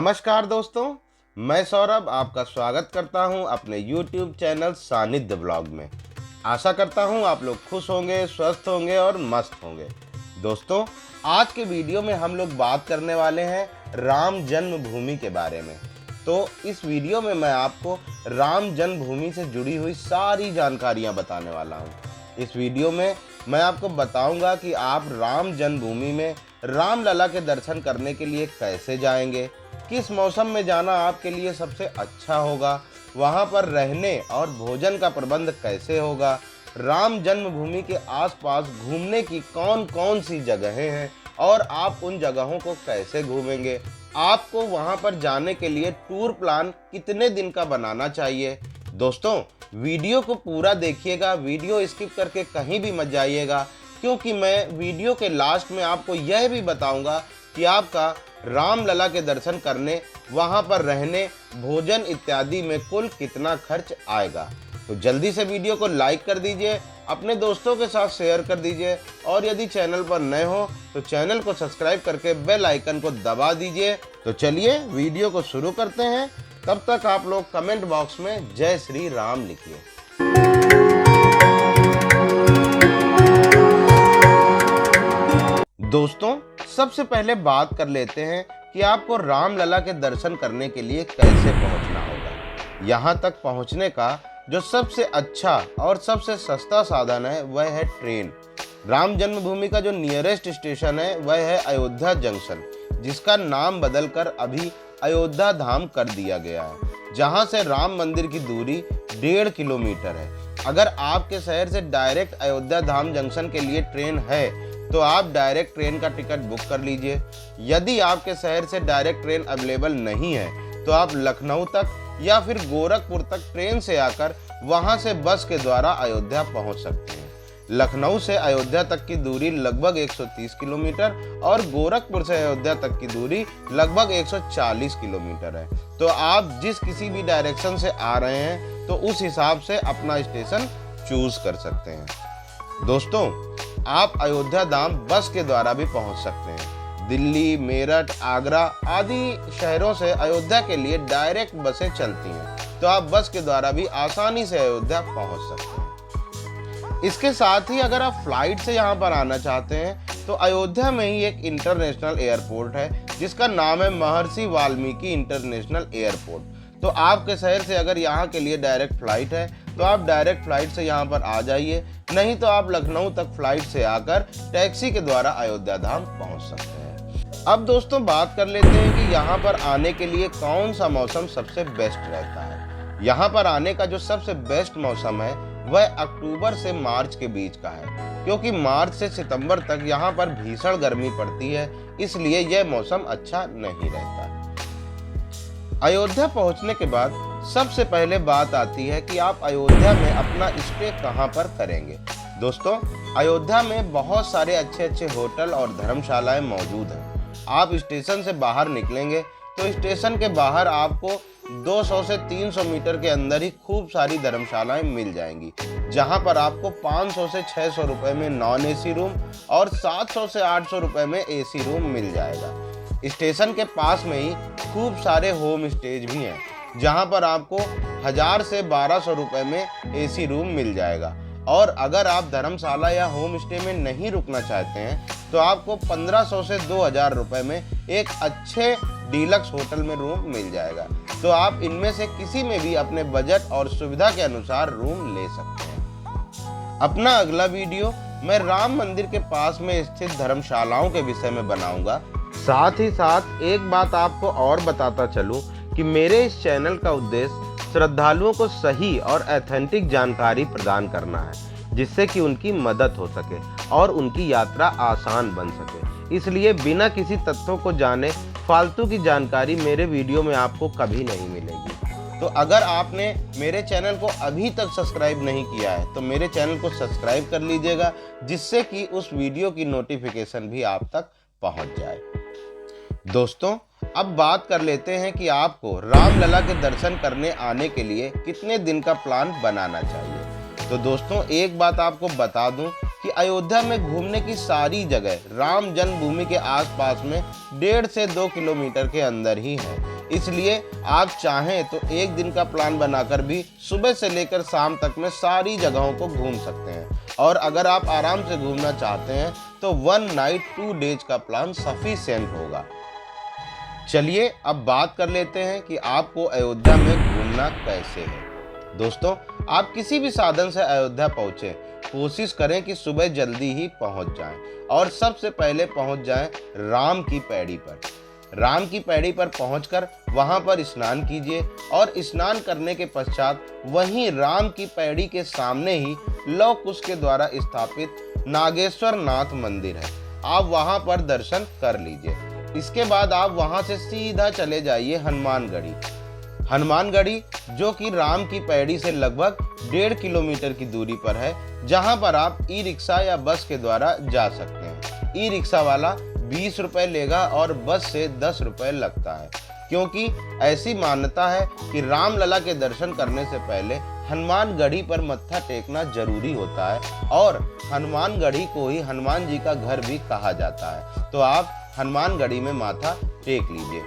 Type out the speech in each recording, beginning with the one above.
नमस्कार दोस्तों, मैं सौरभ आपका स्वागत करता हूं अपने YouTube चैनल सानिध्य ब्लॉग में। आशा करता हूं आप लोग खुश होंगे, स्वस्थ होंगे और मस्त होंगे। दोस्तों, आज के वीडियो में हम लोग बात करने वाले हैं राम जन्मभूमि के बारे में। तो इस वीडियो में मैं आपको राम जन्मभूमि से जुड़ी हुई सारी जानकारियां बताने वाला हूं। इस वीडियो में मैं आपको बताऊंगा कि आप राम जन्मभूमि में रामलला के दर्शन करने के लिए कैसे जाएंगे, किस मौसम में जाना आपके लिए सबसे अच्छा होगा, वहां पर रहने और भोजन का प्रबंध कैसे होगा, राम जन्मभूमि के आसपास घूमने की कौन कौन सी जगहें हैं और आप उन जगहों को कैसे घूमेंगे, आपको वहां पर जाने के लिए टूर प्लान कितने दिन का बनाना चाहिए। दोस्तों, वीडियो को पूरा देखिएगा, वीडियो स्किप करके कहीं भी मत जाइएगा, क्योंकि मैं वीडियो के लास्ट में आपको यह भी बताऊंगा कि आपका रामलला के दर्शन करने, वहां पर रहने, भोजन इत्यादि में कुल कितना खर्च आएगा। तो जल्दी से वीडियो को लाइक कर दीजिए, अपने दोस्तों के साथ शेयर कर दीजिए और यदि चैनल पर नए हो तो चैनल को सब्सक्राइब करके बेल आइकन को दबा दीजिए। तो चलिए वीडियो को शुरू करते हैं। तब तक आप लोग कमेंट बॉक्स में जय श्री राम लिखिए। दोस्तों, सबसे पहले बात कर लेते हैं कि आपको रामलला के दर्शन करने के लिए कैसे पहुंचना होगा। यहां तक पहुंचने का जो सबसे अच्छा और सबसे सस्ता साधन है वह है ट्रेन। राम जन्मभूमि का जो नियरेस्ट स्टेशन है वह है अयोध्या जंक्शन, जिसका नाम बदलकर अभी अयोध्या धाम कर दिया गया है, जहां से राम मंदिर की दूरी 1.5 किलोमीटर है। अगर आपके शहर से डायरेक्ट अयोध्या धाम जंक्शन के लिए ट्रेन है तो आप डायरेक्ट ट्रेन का टिकट बुक कर लीजिए। यदि आपके शहर से डायरेक्ट ट्रेन अवेलेबल नहीं है तो आप लखनऊ तक या फिर गोरखपुर तक ट्रेन से आकर वहां से बस के द्वारा अयोध्या पहुंच सकते हैं। लखनऊ से अयोध्या तक की दूरी लगभग 130 किलोमीटर और गोरखपुर से अयोध्या तक की दूरी लगभग 140 किलोमीटर है। तो आप जिस किसी भी डायरेक्शन से आ रहे हैं तो उस हिसाब से अपना स्टेशन चूज कर सकते हैं। दोस्तों, आप अयोध्या धाम बस के द्वारा भी पहुंच सकते हैं। दिल्ली, मेरठ, आगरा आदि शहरों से अयोध्या के लिए डायरेक्ट बसें चलती हैं, तो आप बस के द्वारा भी आसानी से अयोध्या पहुंच सकते हैं। इसके साथ ही अगर आप फ्लाइट से यहाँ पर आना चाहते हैं तो अयोध्या में ही एक इंटरनेशनल एयरपोर्ट है जिसका नाम है महर्षि वाल्मीकि इंटरनेशनल एयरपोर्ट। तो आपके शहर से अगर यहाँ के लिए डायरेक्ट फ्लाइट है तो आप डायरेक्ट फ्लाइट से यहाँ पर आ जाइए, नहीं तो आप लखनऊ तक फ्लाइट से आकर टैक्सी के द्वारा अयोध्या धाम पहुँच सकते हैं। अब दोस्तों, बात कर लेते हैं कि यहाँ पर आने के लिए कौन सा मौसम सबसे बेस्ट रहता है। यहाँ पर आने का जो सबसे बेस्ट मौसम है वह अक्टूबर से मार्च के बीच का है, क्योंकि मार्च से सितंबर तक यहाँ पर भीषण गर्मी पड़ती है, इसलिए यह मौसम अच्छा नहीं रहता। अयोध्या पहुंचने के बाद सबसे पहले बात आती है कि आप अयोध्या में अपना स्टे कहां पर करेंगे। दोस्तों, अयोध्या में बहुत सारे अच्छे होटल और धर्मशालाएं मौजूद हैं। आप स्टेशन से बाहर निकलेंगे तो स्टेशन के बाहर आपको 200 से 300 मीटर के अंदर ही खूब सारी धर्मशालाएं मिल जाएंगी, जहां पर आपको 500 से 600 रुपए में नॉन एसी रूम और 700 से 800 रुपए में एसी रूम मिल जाएगा। स्टेशन के पास में ही खूब सारे होम स्टेज भी हैं, जहां पर आपको 1000 से 1200 रुपए में एसी रूम मिल जाएगा। और अगर आप धर्मशाला या होम स्टे में नहीं रुकना चाहते हैं तो आपको 1500 से 2000 रुपए में एक अच्छे डीलक्स होटल में रूम मिल जाएगा। तो आप इनमें से किसी में भी अपने बजट और सुविधा के अनुसार रूम ले सकते हैं। अपना अगला वीडियो मैं राम मंदिर के पास में स्थित धर्मशालाओं के विषय में बनाऊंगा। साथ ही साथ एक बात आपको और बताता चलूं कि मेरे इस चैनल का उद्देश्य श्रद्धालुओं को सही और ऑथेंटिक जानकारी प्रदान करना है, जिससे कि उनकी मदद हो सके और उनकी यात्रा आसान बन सके। इसलिए बिना किसी तथ्यों को जाने फालतू की जानकारी मेरे वीडियो में आपको कभी नहीं मिलेगी। तो अगर आपने मेरे चैनल को अभी तक सब्सक्राइब नहीं किया है तो मेरे चैनल को सब्सक्राइब कर लीजिएगा, जिससे कि उस वीडियो की नोटिफिकेशन भी आप तक पहुंच जाए। दोस्तों, अब बात कर लेते हैं कि आपको रामलला के दर्शन करने आने के लिए कितने दिन का प्लान बनाना चाहिए। तो दोस्तों, एक बात आपको बता दूं कि अयोध्या में घूमने की सारी जगह राम जन्मभूमि के आसपास में 1.5 से 2 किलोमीटर के अंदर ही है। इसलिए आप चाहें तो एक दिन का प्लान बनाकर भी सुबह से लेकर शाम तक में सारी जगहों को घूम सकते हैं। और अगर आप आराम से घूमना चाहते हैं तो 1 नाइट 2 डेज का प्लान सफिशिएंट होगा। चलिए अब बात कर लेते हैं कि आपको अयोध्या में घूमना कैसे है। दोस्तों, आप किसी भी साधन से अयोध्या पहुंचे, कोशिश करें कि सुबह जल्दी ही पहुंच जाएं और सबसे पहले पहुंच जाएं राम की पैड़ी पर। राम की पैड़ी पर पहुंचकर वहां पर स्नान कीजिए और स्नान करने के पश्चात वहीं राम की पैड़ी के सामने ही लौह कुश के द्वारा स्थापित नागेश्वर नाथ मंदिर है, आप वहां पर दर्शन कर लीजिए। इसके बाद आप वहां से सीधा चले जाइए हनुमानगढ़ी। हनुमानगढ़ी जो कि राम की पैड़ी से लगभग 1.5 किलोमीटर की दूरी पर है, जहां पर आप ई रिक्शा या बस के द्वारा जा सकते हैं। ई रिक्शा वाला 20 रुपए लेगा और बस से 10 रुपए लगता है, क्योंकि ऐसी मान्यता है कि रामलला के दर्शन करने से पहले हनुमानगढ़ी पर मत्था टेकना जरूरी होता है और हनुमानगढ़ी को ही हनुमान जी का घर भी कहा जाता है। तो आप हनुमानगढ़ी में माथा टेक लीजिए।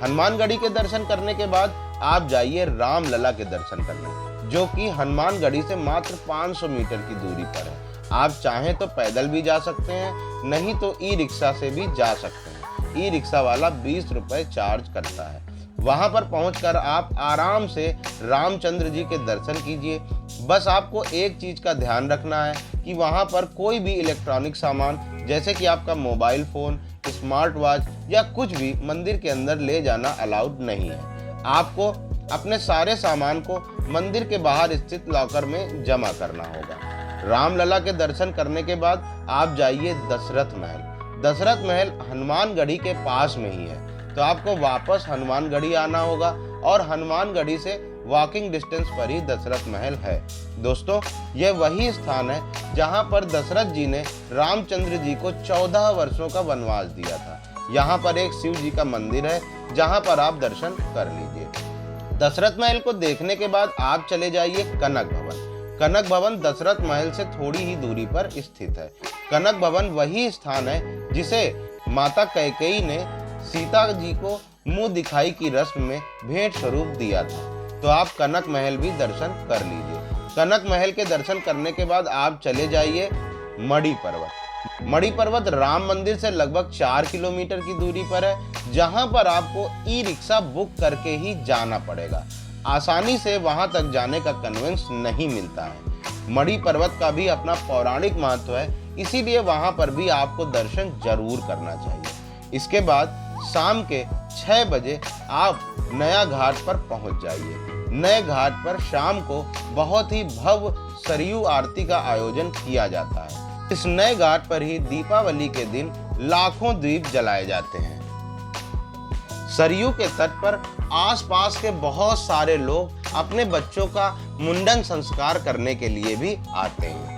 हनुमानगढ़ी के दर्शन करने के बाद आप जाइए रामलला के दर्शन करने, जो कि हनुमानगढ़ी से मात्र 500 मीटर की दूरी पर है। आप चाहें तो पैदल भी जा सकते हैं, नहीं तो ई रिक्शा से भी जा सकते हैं। ई रिक्शा वाला 20 रुपए चार्ज करता है। वहां पर पहुंचकर आप आराम से रामचंद्र जी के दर्शन कीजिए। बस आपको एक चीज का ध्यान रखना है कि वहां पर कोई भी इलेक्ट्रॉनिक सामान जैसे कि आपका मोबाइल फोन, स्मार्ट वॉच या कुछ भी मंदिर के अंदर ले जाना अलाउड नहीं है। आपको अपने सारे सामान को मंदिर के बाहर स्थित लॉकर में जमा करना होगा। रामलला के दर्शन करने के बाद आप जाइए दशरथ महल। दशरथ महल हनुमानगढ़ी के पास में ही है, तो आपको वापस हनुमानगढ़ी आना होगा और हनुमानगढ़ी से वॉकिंग डिस्टेंस पर ही दशरथ महल है। दोस्तों, यह वही स्थान है जहां पर दशरथ जी ने रामचंद्र जी को 14 वर्षों का वनवास दिया था। यहाँ पर एक शिव जी का मंदिर है जहां पर आप दर्शन कर लीजिए। दशरथ महल को देखने के बाद आप चले जाइए कनक भवन। कनक भवन दशरथ महल से थोड़ी ही दूरी पर स्थित है। कनक भवन वही स्थान है जिसे माता कैकेयी ने सीता जी को मुंह दिखाई की रस्म में भेंट स्वरूप दिया था। तो आप कनक महल भी दर्शन कर लीजिए। कनक महल के दर्शन करने के बाद आप चले जाइए मणि पर्वत। मणि पर्वत राम मंदिर से लगभग 4 किलोमीटर की दूरी पर है, जहां पर आपको ई रिक्शा बुक करके ही जाना पड़ेगा। आसानी से वहां तक जाने का कन्वेंस नहीं मिलता है। मणि पर्वत का भी अपना पौराणिक महत्व है, इसीलिए वहां पर भी आपको दर्शन जरूर करना चाहिए। इसके बाद शाम के 6 बजे आप नया घाट पर पहुंच जाइए। नए घाट पर शाम को बहुत ही भव्य सरयू आरती का आयोजन किया जाता है। इस नए घाट पर ही दीपावली के दिन लाखों दीप जलाए जाते हैं। सरयू के तट पर आसपास के बहुत सारे लोग अपने बच्चों का मुंडन संस्कार करने के लिए भी आते हैं।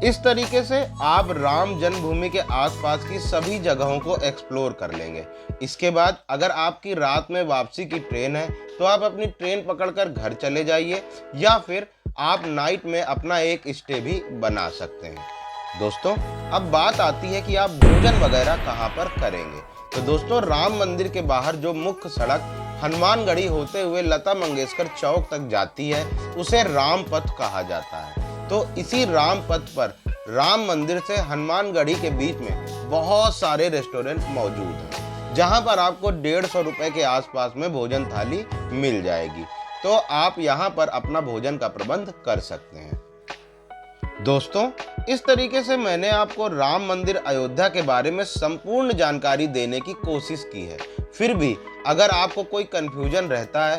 इस तरीके से आप राम जन्मभूमि के आसपास की सभी जगहों को एक्सप्लोर कर लेंगे। इसके बाद अगर आपकी रात में वापसी की ट्रेन है तो आप अपनी ट्रेन पकड़कर घर चले जाइए, या फिर आप नाइट में अपना एक स्टे भी बना सकते हैं। दोस्तों, अब बात आती है कि आप भोजन वगैरह कहाँ पर करेंगे। तो दोस्तों, राम मंदिर के बाहर जो मुख्य सड़क हनुमानगढ़ी होते हुए लता मंगेशकर चौक तक जाती है, उसे राम पथ कहा जाता है। तो इसी राम पथ पर राम मंदिर से हनुमानगढ़ी के बीच में बहुत सारे रेस्टोरेंट मौजूद हैं, जहां पर आपको 150 रुपए के आसपास में भोजन थाली मिल जाएगी। तो आप यहां पर अपना भोजन का प्रबंध कर सकते हैं। दोस्तों, इस तरीके से मैंने आपको राम मंदिर अयोध्या के बारे में संपूर्ण जानकारी देने की कोशिश की है। फिर भी अगर आपको कोई कंफ्यूजन रहता है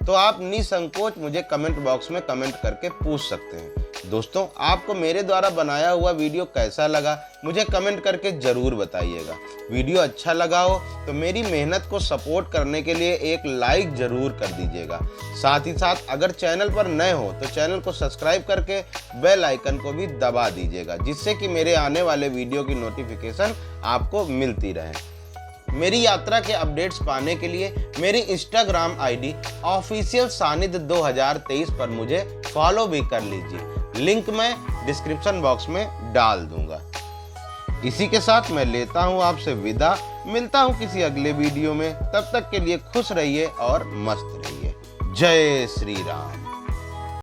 तो आप निसंकोच मुझे कमेंट बॉक्स में कमेंट करके पूछ सकते हैं। दोस्तों, आपको मेरे द्वारा बनाया हुआ वीडियो कैसा लगा मुझे कमेंट करके ज़रूर बताइएगा। वीडियो अच्छा लगा हो तो मेरी मेहनत को सपोर्ट करने के लिए एक लाइक ज़रूर कर दीजिएगा। साथ ही साथ अगर चैनल पर नए हो तो चैनल को सब्सक्राइब करके बेल आइकन को भी दबा दीजिएगा, जिससे कि मेरे आने वाले वीडियो की नोटिफिकेशन आपको मिलती रहे। मेरी यात्रा के अपडेट्स पाने के लिए मेरी इंस्टाग्राम आईडी ऑफिशियल सानिध्य 2023 पर मुझे फॉलो भी कर लीजिए। लिंक मैं डिस्क्रिप्शन बॉक्स में डाल दूंगा। इसी के साथ मैं लेता हूं आपसे विदा। मिलता हूँ किसी अगले वीडियो में, तब तक के लिए खुश रहिए और मस्त रहिए। जय श्री राम।